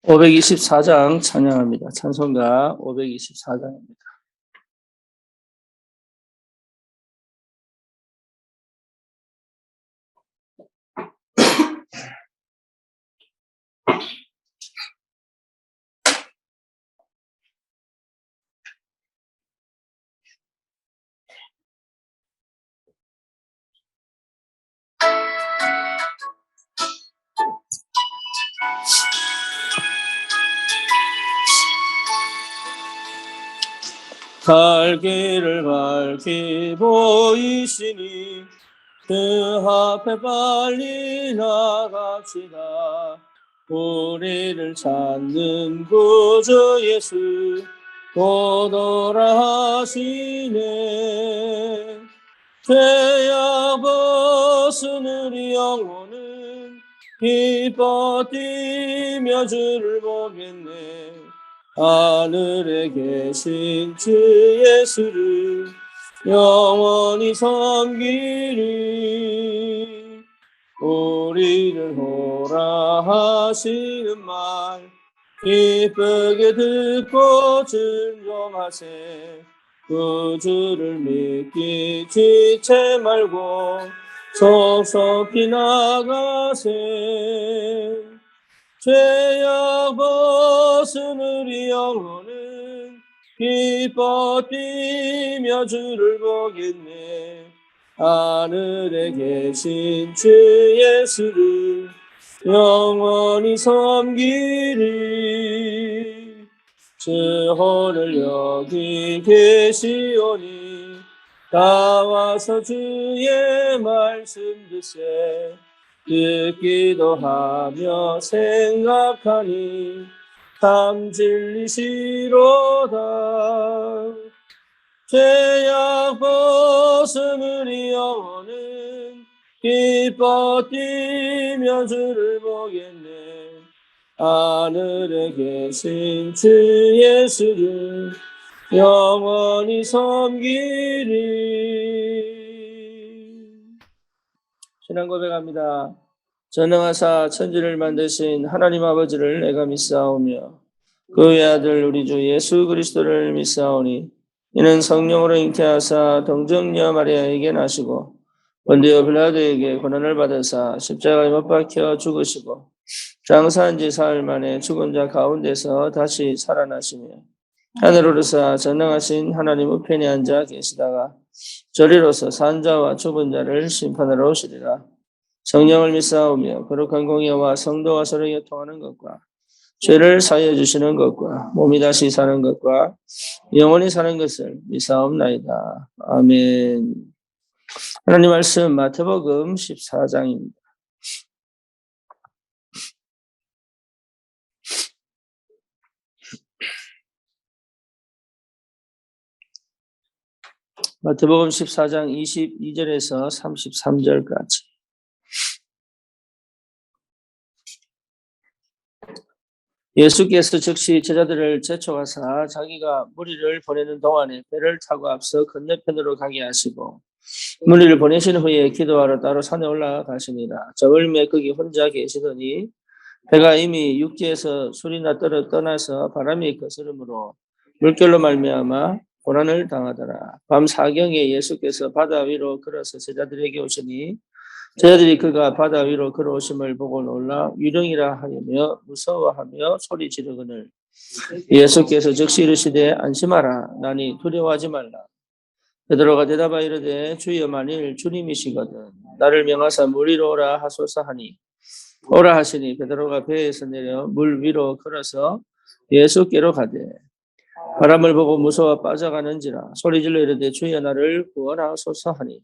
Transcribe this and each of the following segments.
524장 찬양합니다. 찬송가 524장입니다. 갈 길을 밝히 보이시니 그 앞에 빨리 나갑시다. 우리를 찾는 구주 예수 오더라 하시네. 죄악 벗은 우리 영혼은 기뻐 뛰며 주를 보겠네. 하늘에 계신 주 예수를 영원히 섬기리. 우리를 오라 하시는 말 기쁘게 듣고 순종하세. 구주를 믿기 지체 말고 속속히 나가세. 죄악 벗은 우리 영혼은 기뻐 뛰며 주를 보겠네. 하늘에 계신 주 예수를 영원히 섬기리. 주 오늘 여기 계시오니 나와서 주의 말씀 듣세. 듣기도 하며 생각하니 참 진리시로다. 죄악 벗은 우리 영혼은 기뻐 뛰며 주를 보겠네. 하늘에 계신 주 예수를 영원히 섬기리. 신앙 고백합니다. 전능하사 천지를 만드신 하나님 아버지를 내가 믿사오며 그의 아들 우리 주 예수 그리스도를 믿사오니 이는 성령으로 잉태하사 동정녀 마리아에게 나시고 본디오 빌라도에게 고난을 받으사 십자가에 못 박혀 죽으시고 장사한 지 사흘 만에 죽은 자 가운데서 다시 살아나시며 하늘로서 전능하신 하나님 우편에 앉아 계시다가 저리로서 산 자와 죽은 자를 심판하러 오시리라. 성령을 믿사오며 거룩한 공예와 성도와 서로 교통하는 것과 죄를 사하여 주시는 것과 몸이 다시 사는 것과 영원히 사는 것을 믿사옵나이다. 아멘. 하나님 말씀 마태복음 14장입니다. 마태복음 14장 22절에서 33절까지. 예수께서 즉시 제자들을 제촉하사 자기가 무리를 보내는 동안에 배를 타고 앞서 건너편으로 가게 하시고 무리를 보내신 후에 기도하러 따로 산에 올라가시니라. 저울매 거기 혼자 계시더니 배가 이미 육지에서 술이나 떠나서 바람이 거스름으로 물결로 말미암아 고난을 당하더라. 밤 사경에 예수께서 바다 위로 걸어서 제자들에게 오시니 제자들이 그가 바다 위로 걸어오심을 보고 놀라 유령이라 하며 무서워하며 소리 지르거늘 예수께서 즉시 이르시되 안심하라. 나니 두려워하지 말라. 베드로가 대답하여 이르되 주여 만일 주님이시거든 나를 명하사 물 위로 오라 하소서 하니 오라 하시니 베드로가 배에서 내려 물 위로 걸어서 예수께로 가되 바람을 보고 무서워 빠져가는지라 소리질러 이르되 주여 나를 구원하소서 하니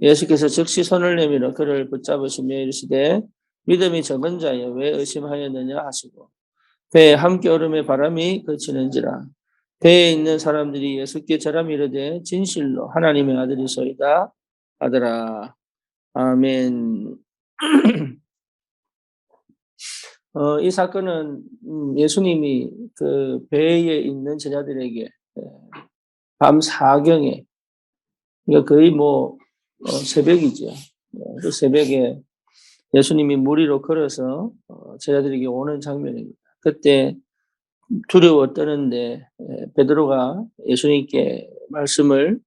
예수께서 즉시 손을 내밀어 그를 붙잡으시며 이르시되 믿음이 적은 자여 왜 의심하였느냐 하시고 배에 함께 오름에 바람이 그치는지라. 배에 있는 사람들이 예수께 절하며 이르되 진실로 하나님의 아들이소이다 하더라. 아멘. 이 사건은 예수님이 그 배에 있는 제자들에게 밤 사경에, 그러니까 거의 새벽이죠. 그 새벽에 예수님이 물 위로 걸어서 제자들에게 오는 장면입니다. 그때 두려워 떠는데 베드로가 예수님께 말씀을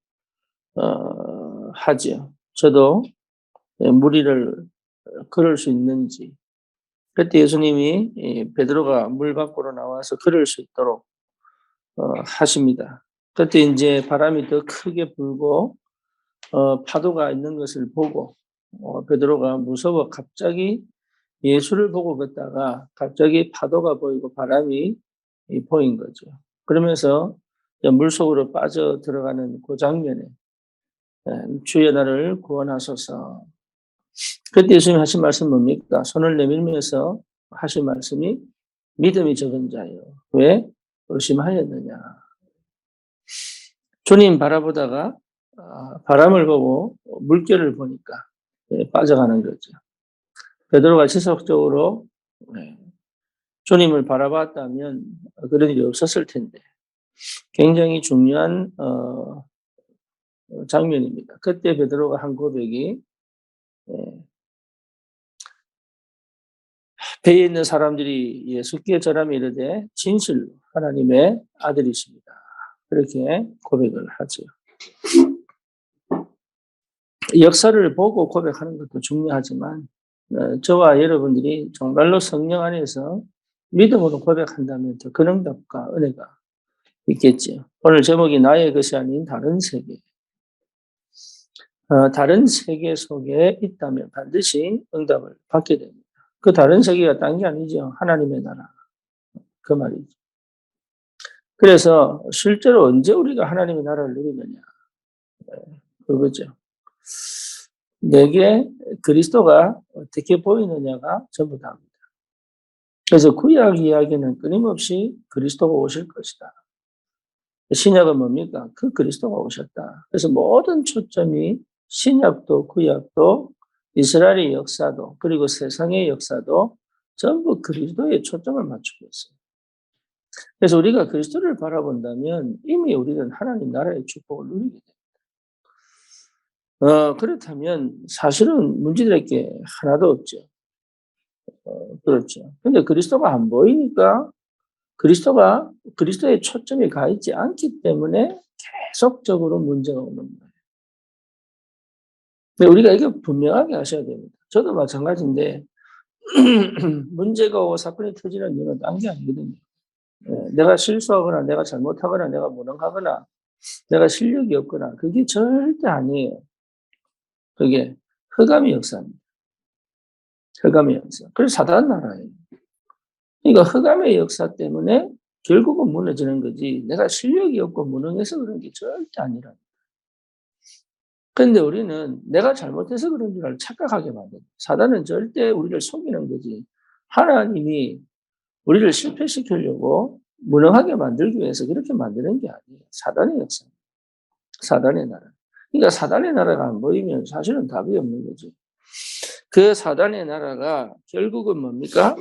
하죠. 저도 무리를 걸을 수 있는지. 그때 예수님이 베드로가 물 밖으로 나와서 걸을 수 있도록 하십니다. 그때 이제 바람이 더 크게 불고 파도가 있는 것을 보고 베드로가 무서워 갑자기 예수를 보고 걷다가 갑자기 파도가 보이고 바람이 보인 거죠. 그러면서 물속으로 빠져 들어가는 그 장면에 주여 나를 구원하소서. 그때 예수님 하신 말씀 뭡니까? 손을 내밀면서 하신 말씀이 믿음이 적은 자요. 왜 의심하였느냐. 주님 바라보다가 바람을 보고 물결을 보니까 빠져가는 거죠. 베드로가 지속적으로 주님을 바라봤다면 그런 일이 없었을 텐데 굉장히 중요한 장면입니다. 그때 베드로가 한 고백이 배에 있는 사람들이 예수께 절하며 이르되 진실로 하나님의 아들이십니다. 그렇게 고백을 하죠. 역사를 보고 고백하는 것도 중요하지만 저와 여러분들이 정말로 성령 안에서 믿음으로 고백한다면 더 큰 응답과 은혜가 있겠지요. 오늘 제목이 나의 것이 아닌 다른 세계. 다른 세계 속에 있다면 반드시 응답을 받게 됩니다. 그 다른 세계가 딴 게 아니죠. 하나님의 나라. 그 말이죠. 그래서 실제로 언제 우리가 하나님의 나라를 누리느냐. 그거죠. 내게 그리스도가 어떻게 보이느냐가 전부 다입니다. 그래서 구약 이야기는 끊임없이 그리스도가 오실 것이다. 신약은 뭡니까? 그 그리스도가 오셨다. 그래서 모든 초점이 신약도 구약도 이스라엘의 역사도 그리고 세상의 역사도 전부 그리스도에 초점을 맞추고 있어요. 그래서 우리가 그리스도를 바라본다면 이미 우리는 하나님 나라의 축복을 누리게 됩니다. 그렇다면 사실은 문제될 게 하나도 없죠. 그렇죠. 근데 그리스도가 안 보이니까 그리스도가 그리스도의 초점이 가 있지 않기 때문에 계속적으로 문제가 오는 거예요. 근데 우리가 이게 분명하게 하셔야 됩니다. 저도 마찬가지인데 문제가 오고 사건이 터지는 이유는 딴 게 아니거든요. 내가 실수하거나 내가 잘못하거나 내가 무능하거나 내가 실력이 없거나 그게 절대 아니에요. 그게 흑암의 역사입니다. 흑암의 역사. 그래서 사단 나라예요. 그러니까 흑암의 역사 때문에 결국은 무너지는 거지 내가 실력이 없고 무능해서 그런 게 절대 아니라. 그런데 우리는 내가 잘못해서 그런 줄 착각하게 만든다. 사단은 절대 우리를 속이는 거지. 하나님이 우리를 실패시키려고 무능하게 만들기 위해서 그렇게 만드는 게 아니에요. 사단의 역사입니다. 사단의 나라. 그러니까 사단의 나라가 안 보이면 사실은 답이 없는 거죠. 그 사단의 나라가 결국은 뭡니까?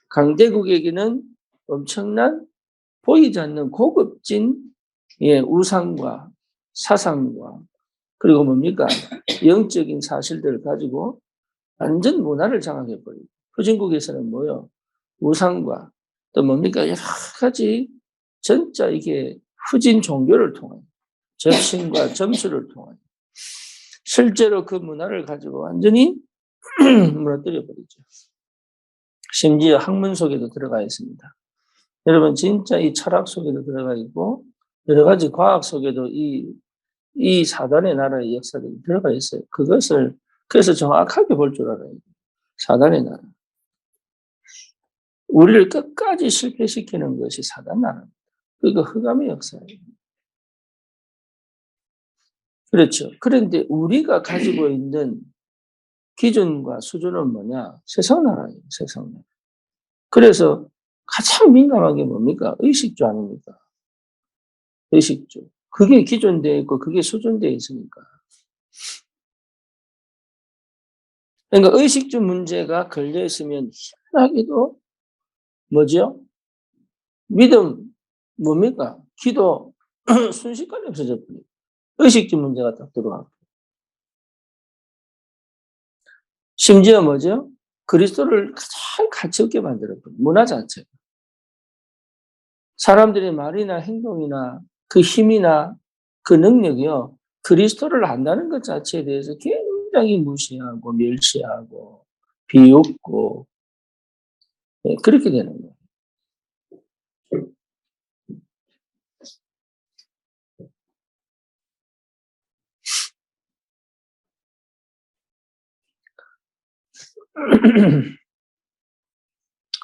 강대국에게는 엄청난 보이지 않는 고급진 우상과 사상과 그리고 뭡니까? 영적인 사실들을 가지고 완전 문화를 장악해버리고 후진국에서는 뭐요? 우상과 또 뭡니까? 여러 가지 진짜 이게 후진 종교를 통한 접신과 점수를 통한 실제로 그 문화를 가지고 완전히 무너뜨려 버리죠. 심지어 학문 속에도 들어가 있습니다. 여러분 진짜 이 철학 속에도 들어가 있고 여러 가지 과학 속에도 이 사단의 나라의 역사들이 들어가 있어요. 그것을 그래서 정확하게 볼 줄 알아야 돼요. 사단의 나라. 우리를 끝까지 실패시키는 것이 사단 나라입니다. 그러니까 흑암의 역사예요. 그렇죠. 그런데 우리가 가지고 있는 기준과 수준은 뭐냐? 세상 나라예요. 세상 나라. 그래서 가장 민감한 게 뭡니까? 의식주 아닙니까? 의식주. 그게 기준되어 있고 그게 수준되어 있으니까. 그러니까 의식주 문제가 걸려 있으면 희한하게도 뭐죠? 믿음 뭡니까? 기도 순식간에 없어져 버려요. 의식주 문제가 딱 들어가고. 심지어 뭐죠? 그리스도를 가장 가치 없게 만들었거든요. 문화 자체가. 사람들의 말이나 행동이나 그 힘이나 그 능력이요. 그리스도를 안다는 것 자체에 대해서 굉장히 무시하고 멸시하고 비웃고 그렇게 되는 거예요.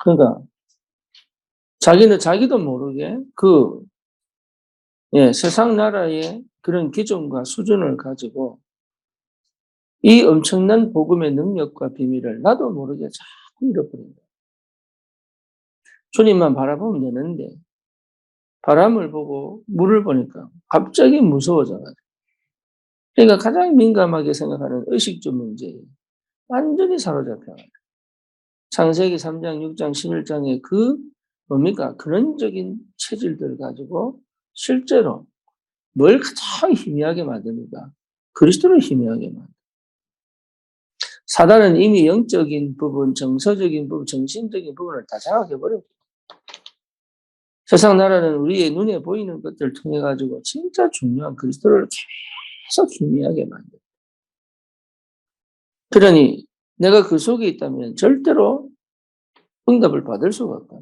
그러니까 자기도 모르게 세상 나라의 그런 기준과 수준을 가지고 이 엄청난 복음의 능력과 비밀을 나도 모르게 자꾸 잃어버린다. 주님만 바라보면 되는데 바람을 보고 물을 보니까 갑자기 무서워져가지고 그러니까 가장 민감하게 생각하는 의식주 문제에 완전히 사로잡혀가지고 창세기 3장, 6장, 11장의 근원적인 체질들 가지고 실제로 뭘 가장 희미하게 만듭니까? 그리스도를 희미하게 만듭니다. 사단은 이미 영적인 부분, 정서적인 부분, 정신적인 부분을 다 장악해버렸고 세상 나라는 우리의 눈에 보이는 것들을 통해 가지고 진짜 중요한 그리스도를 계속 희미하게 만듭니다. 그러니 내가 그 속에 있다면 절대로 응답을 받을 수가 없다.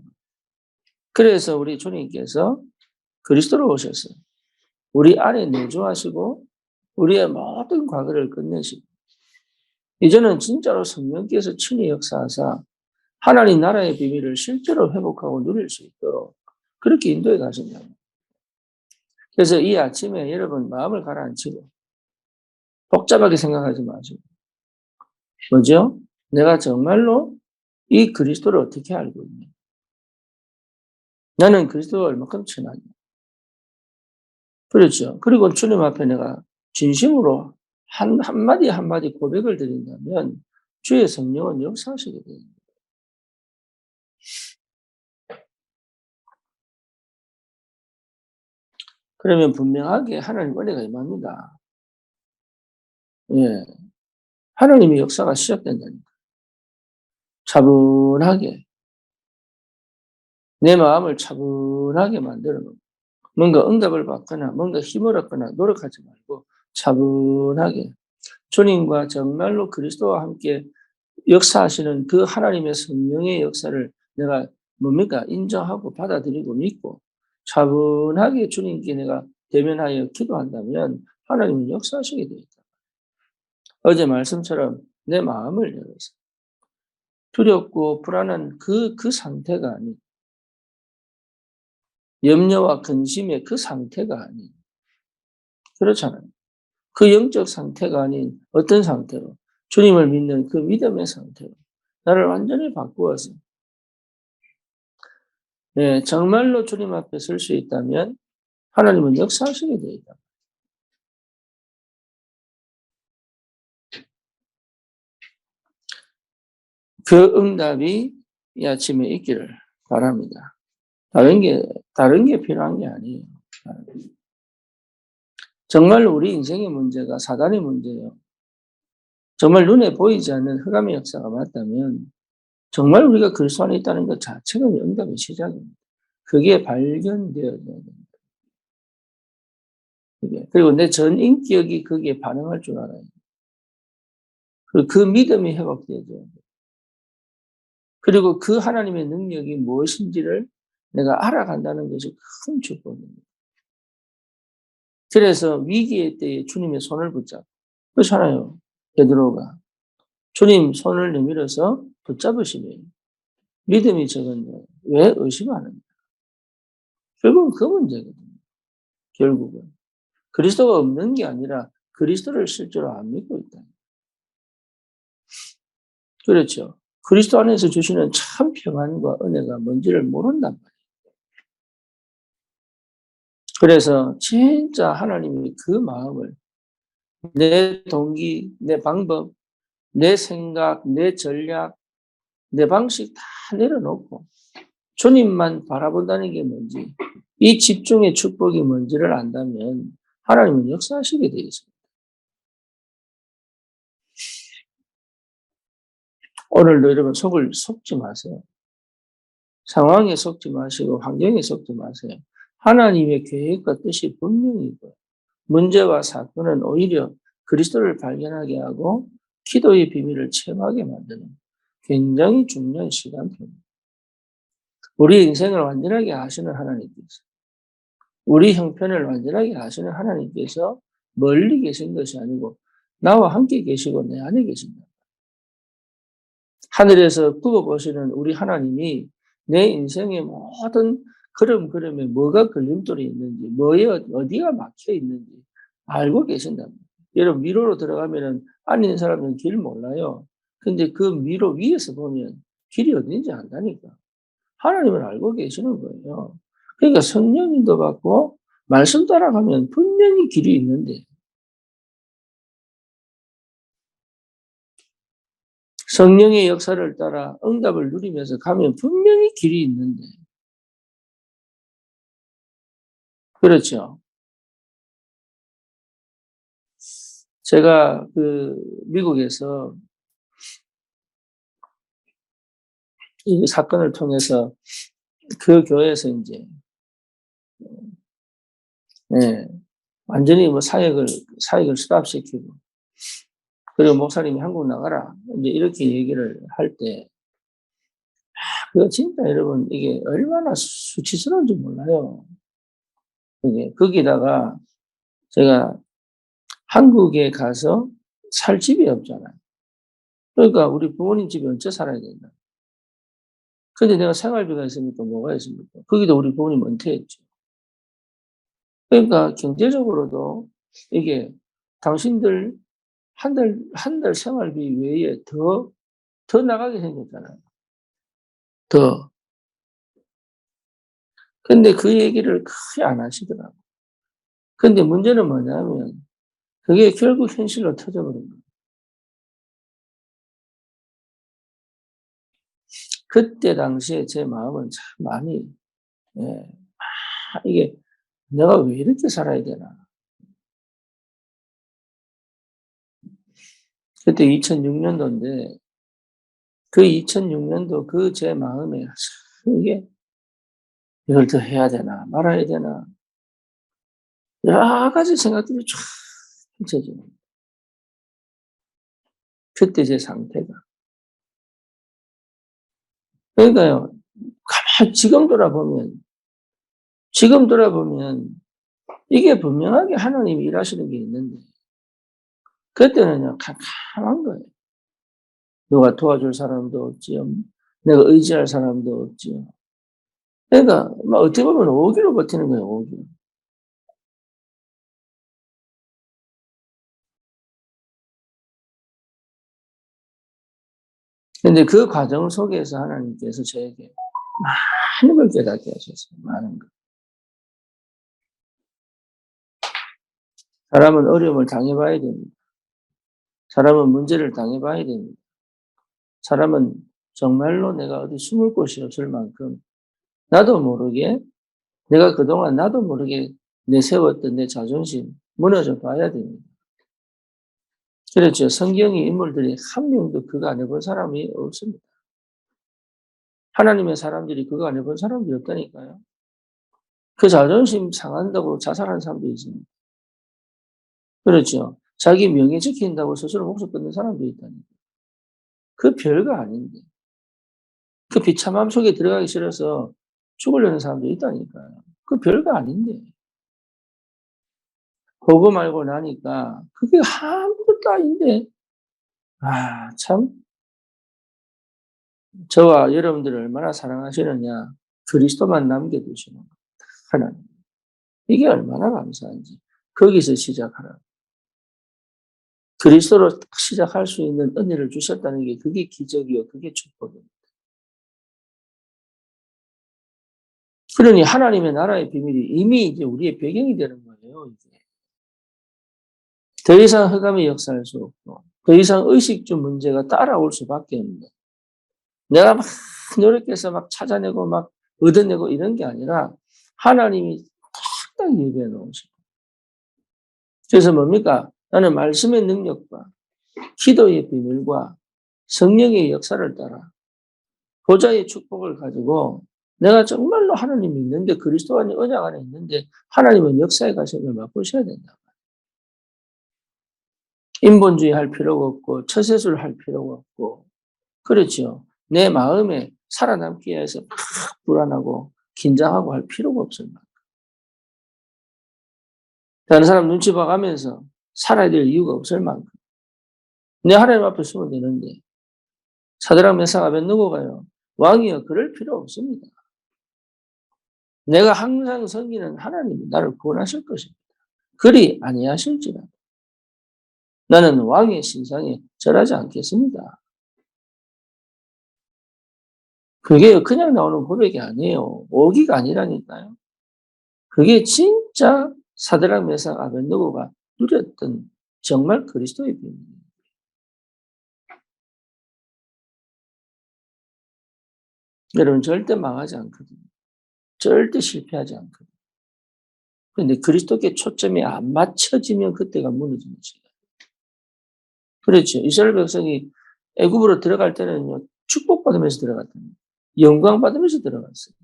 그래서 우리 주님께서 그리스도로 오셨어요. 우리 안에 내주하시고 우리의 모든 과거를 끝내시고 이제는 진짜로 성령께서 친히 역사하사 하나님 나라의 비밀을 실제로 회복하고 누릴 수 있도록 그렇게 인도해 가신다. 그래서 이 아침에 여러분 마음을 가라앉히고 복잡하게 생각하지 마시고 뭐죠? 내가 정말로 이 그리스도를 어떻게 알고 있냐? 나는 그리스도가 얼마큼 친하냐? 그렇죠. 그리고 주님 앞에 내가 진심으로 한마디 한마디 고백을 드린다면 주의 성령은 역사하시게 됩니다. 그러면 분명하게 하나님 은혜가 임합니다. 예. 하나님의 역사가 시작된다니까. 차분하게, 내 마음을 차분하게 만들어 놓고, 뭔가 응답을 받거나, 뭔가 힘을 얻거나 노력하지 말고, 차분하게, 주님과 정말로 그리스도와 함께 역사하시는 그 하나님의 성령의 역사를 내가 뭡니까? 인정하고 받아들이고 믿고, 차분하게 주님께 내가 대면하여 기도한다면, 하나님은 역사하시게 되어 있다. 어제 말씀처럼 내 마음을 열어서 두렵고 불안한 그 상태가 아닌 염려와 근심의 그 상태가 아닌 그렇잖아요. 그 영적 상태가 아닌 어떤 상태로 주님을 믿는 그 믿음의 상태로 나를 완전히 바꾸어서 정말로 주님 앞에 설 수 있다면 하나님은 역사하시게 되어 있다. 그 응답이 이 아침에 있기를 바랍니다. 다른 게 필요한 게 아니에요. 정말 우리 인생의 문제가 사단의 문제예요. 정말 눈에 보이지 않는 흑암의 역사가 맞다면 정말 우리가 그리스도 안에 있다는 것 자체가 응답의 시작입니다. 그게 발견되어야 됩니다. 그리고 내 전 인격이 거기에 반응할 줄 알아요. 그리고 그 믿음이 회복되어야 돼요. 그리고 그 하나님의 능력이 무엇인지를 내가 알아간다는 것이 큰 축복입니다. 그래서 위기의 때에 주님의 손을 붙잡고 그렇잖아요. 베드로가 주님 손을 내밀어서 붙잡으시면 믿음이 적은데 왜 의심하는가? 결국은 그 문제거든요. 결국은 그리스도가 없는 게 아니라 그리스도를 실제로 안 믿고 있다. 그렇죠. 그리스도 안에서 주시는 참 평안과 은혜가 뭔지를 모른단 말이에요. 그래서 진짜 하나님이 그 마음을 내 동기, 내 방법, 내 생각, 내 전략, 내 방식 다 내려놓고 주님만 바라본다는 게 뭔지 이 집중의 축복이 뭔지를 안다면 하나님은 역사하시게 되어 있습니다. 오늘도 여러분 속지 마세요. 상황에 속지 마시고 환경에 속지 마세요. 하나님의 계획과 뜻이 분명히 있고요. 문제와 사건은 오히려 그리스도를 발견하게 하고 기도의 비밀을 체험하게 만드는 굉장히 중요한 시간표입니다. 우리 인생을 완전하게 하시는 하나님께서, 우리 형편을 완전하게 하시는 하나님께서 멀리 계신 것이 아니고 나와 함께 계시고 내 안에 계신다. 하늘에서 두고 보시는 우리 하나님이 내 인생의 모든 걸음걸음에 뭐가 걸림돌이 있는지, 뭐에 어디가 막혀 있는지 알고 계신답니다. 여러분, 미로로 들어가면은 안에 있는 사람은 길 몰라요. 근데 그 미로 위에서 보면 길이 어딘지 안다니까. 하나님을 알고 계시는 거예요. 그러니까 성령님도 받고 말씀 따라가면 분명히 길이 있는데, 성령의 역사를 따라 응답을 누리면서 가면 분명히 길이 있는데, 그렇죠. 제가 미국에서 이 사건을 통해서 그 교회에서 이제, 예, 완전히 뭐 사역을 스탑시키고, 그리고 목사님이 한국 나가라. 이제 이렇게 얘기를 할 때, 그거 진짜 여러분, 이게 얼마나 수치스러운지 몰라요. 거기다가 제가 한국에 가서 살 집이 없잖아요. 그러니까 우리 부모님 집에 얹혀 살아야 된다. 근데 내가 생활비가 있으니까 뭐가 있습니까? 거기도 우리 부모님 은퇴했죠. 그러니까 경제적으로도 이게 당신들 한 달 생활비 외에 더 나가게 생겼잖아요. 더. 근데 그 얘기를 크게 안 하시더라고요. 근데 문제는 뭐냐면 그게 결국 현실로 터져버린 거예요. 그때 당시에 제 마음은 참 많이, 예, 이게 내가 왜 이렇게 살아야 되나. 그때 2006년도인데 그 2006년도 그 제 마음에 참 이게 이걸 더 해야 되나 말아야 되나 여러 가지 생각들이 쫙 펼쳐지는 그때 제 상태가. 그러니까요. 가만히 지금 돌아보면 이게 분명하게 하나님이 일하시는 게 있는데 그때는요 캄캄한 거예요. 누가 도와줄 사람도 없지요. 내가 의지할 사람도 없지요. 그러니까 막 어떻게 보면 오기로 버티는 거예요. 오기로. 근데 그 과정 속에서 하나님께서 저에게 많은 걸 깨닫게 하셨어요. 많은 걸. 사람은 어려움을 당해봐야 됩니다. 사람은 문제를 당해봐야 됩니다. 사람은 정말로 내가 어디 숨을 곳이 없을 만큼 나도 모르게 내가 그동안 나도 모르게 내세웠던 내 자존심 무너져 봐야 됩니다. 그렇죠. 성경의 인물들이 한 명도 그거 안 해본 사람이 없습니다. 하나님의 사람들이 그거 안 해본 사람들이 없다니까요. 그 자존심 상한다고 자살한 사람도 있습니다. 그렇죠. 자기 명예 지킨다고 스스로 목숨 끊는 사람도 있다니까. 그 별거 아닌데. 그 비참함 속에 들어가기 싫어서 죽으려는 사람도 있다니까요. 그 별거 아닌데. 보고 말고 나니까 그게 아무것도 아닌데. 참. 저와 여러분들을 얼마나 사랑하시느냐. 그리스도만 남겨두시는 거. 하나님. 이게 얼마나 감사한지. 거기서 시작하라. 그리스도로 시작할 수 있는 은혜를 주셨다는 게 그게 기적이요. 그게 축복입니다. 그러니 하나님의 나라의 비밀이 이미 이제 우리의 배경이 되는 거예요. 이제. 더 이상 흑암의 역사할 수 없고, 더 이상 의식주 문제가 따라올 수밖에 없는. 내가 막 노력해서 막 찾아내고 막 얻어내고 이런 게 아니라 하나님이 딱 예배해 놓으시고. 그래서 뭡니까? 나는 말씀의 능력과 기도의 비밀과 성령의 역사를 따라 보좌의 축복을 가지고 내가 정말로 하나님이 있는데 그리스도 안에 언약 안에 있는데 하나님은 역사의 가시을 맛보셔야 된다. 인본주의 할 필요가 없고 처세술 할 필요가 없고 그렇죠. 내 마음에 살아남기 위해서 막 불안하고 긴장하고 할 필요가 없을 만큼. 다른 사람 눈치 봐가면서 살아야 될 이유가 없을 만큼. 내 하나님 앞에 서면 되는데 사드락 메삭 아벳느고가요. 왕이여 그럴 필요 없습니다. 내가 항상 섬기는 하나님이 나를 구원하실 것입니다. 그리 아니하실지라도 나는 왕의 신상에 절하지 않겠습니다. 그게 그냥 나오는 고백이 아니에요. 오기가 아니라니까요. 그게 진짜 사드락 메삭 아벳느고가 누렸던 정말 그리스도의 비밀이에요. 여러분 절대 망하지 않거든요. 절대 실패하지 않거든요. 그런데 그리스도께 초점이 안 맞춰지면 그때가 무너지는 시간. 그렇죠. 이스라엘 백성이 애굽으로 들어갈 때는요. 축복받으면서 들어갔답니다. 영광 받으면서 들어갔어요.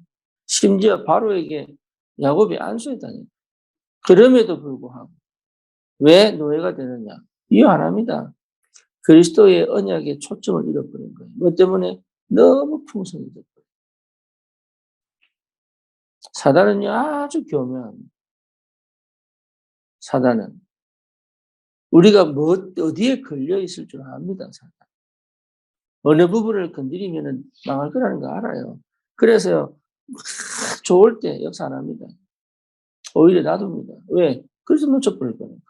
심지어 바로에게 야곱이 안수했다니. 그럼에도 불구하고 왜 노예가 되느냐? 이유 하나입니다. 그리스도의 언약에 초점을 잃어버린 거예요. 뭐 때문에? 너무 풍성해졌어요. 사단은요 아주 교묘합니다. 사단은 우리가 어디에 걸려 있을 줄 압니다. 사단. 어느 부분을 건드리면 망할 거라는 거 알아요. 그래서 좋을 때 역사 안 합니다. 오히려 놔둡니다. 왜? 그래서 놓쳐버릴 거니까.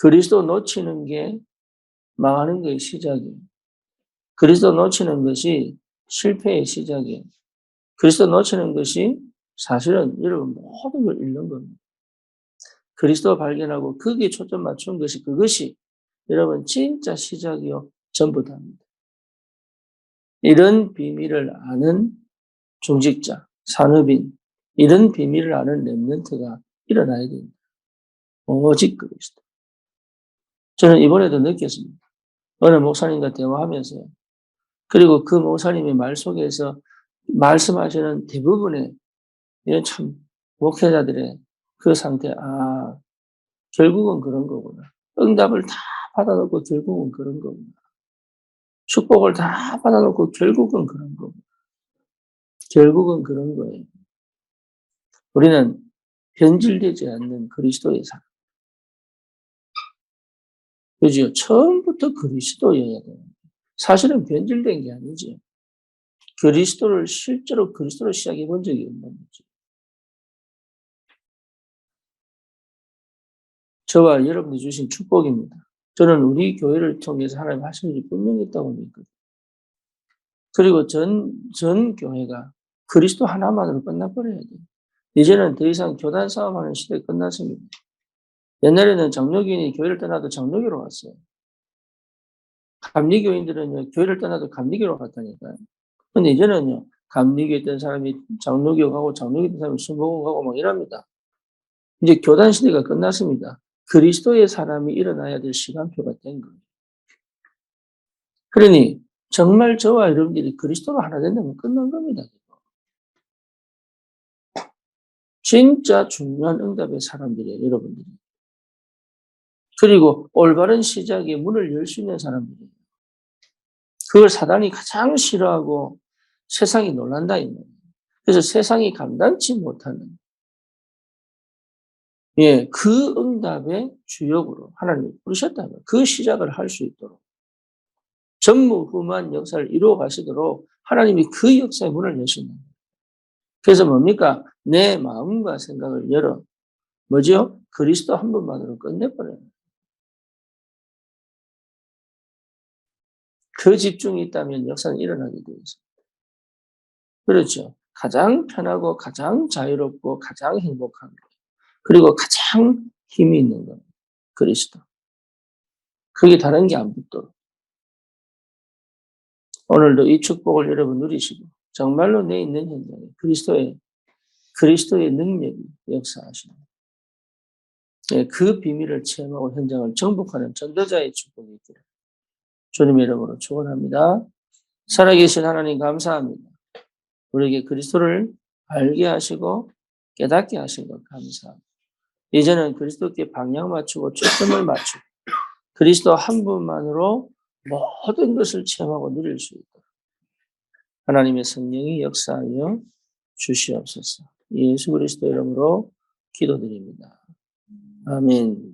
그리스도 놓치는 게 망하는 것의 시작이에요. 그리스도 놓치는 것이 실패의 시작이에요. 그리스도 놓치는 것이 사실은 여러분 모든 걸 잃는 겁니다. 그리스도 발견하고 거기에 초점 맞춘 것이 그것이 여러분 진짜 시작이요 전부다입니다. 이런 비밀을 아는 중직자, 산업인 이런 비밀을 아는 렘넌트가 일어나야 됩니다. 오직 그리스도. 저는 이번에도 느꼈습니다. 어느 목사님과 대화하면서요. 그리고 그 목사님의 말 속에서 말씀하시는 대부분의 이런 참 목회자들의 그 상태, 결국은 그런 거구나. 응답을 다 받아놓고 결국은 그런 거구나. 축복을 다 받아놓고 결국은 그런 거구나. 결국은 그런 거예요. 우리는 변질되지 않는 그리스도의 삶. 그죠? 처음부터 그리스도여야 돼요. 사실은 변질된 게 아니지. 실제로 그리스도로 시작해 본 적이 없는 거죠. 저와 여러분이 주신 축복입니다. 저는 우리 교회를 통해서 하나님 하신 일이 분명히 있다고 믿거든요. 그리고 전 교회가 그리스도 하나만으로 끝나버려야 돼요. 이제는 더 이상 교단 싸움하는 시대가 끝났습니다. 옛날에는 장로교인이 교회를 떠나도 장로교로 갔어요. 감리교인들은요, 교회를 떠나도 감리교로 갔다니까요. 근데 이제는요, 감리교에 있던 사람이 장로교 가고 장로교에 있던 사람이 순복음 가고 막 이럽니다. 이제 교단 시대가 끝났습니다. 그리스도의 사람이 일어나야 될 시간표가 된 거예요. 그러니 정말 저와 여러분들이 그리스도로 하나 된다면 끝난 겁니다. 진짜 중요한 응답의 사람들이에요, 여러분들이. 그리고 올바른 시작에 문을 열 수 있는 사람들이에요. 그걸 사단이 가장 싫어하고 세상이 놀란다. 그래서 세상이 감당치 못하는 그 응답의 주역으로 하나님이 부르셨다면 그 시작을 할 수 있도록 전무후무한 역사를 이루어 가시도록 하나님이 그 역사의 문을 여신다. 그래서 뭡니까? 내 마음과 생각을 열어 뭐죠? 그리스도 한 분만으로 끝내버려요. 그 집중이 있다면 역사는 일어나게 되어 있습니다. 그렇죠. 가장 편하고 가장 자유롭고 가장 행복한 것. 그리고 가장 힘이 있는 것. 그리스도. 그게 다른 게 안 붙도록. 오늘도 이 축복을 여러분 누리시고 정말로 내 있는 현장에 그리스도의 능력이 역사하시는 그 비밀을 체험하고 현장을 정복하는 전도자의 축복이 있기를 주님의 이름으로 축원합니다. 살아계신 하나님 감사합니다. 우리에게 그리스도를 알게 하시고 깨닫게 하신 것 감사합니다. 이제는 그리스도께 방향 맞추고 초점을 맞추고 그리스도 한 분만으로 모든 것을 체험하고 누릴 수 있도록 하나님의 성령이 역사하여 주시옵소서. 예수 그리스도 이름으로 기도드립니다. 아멘.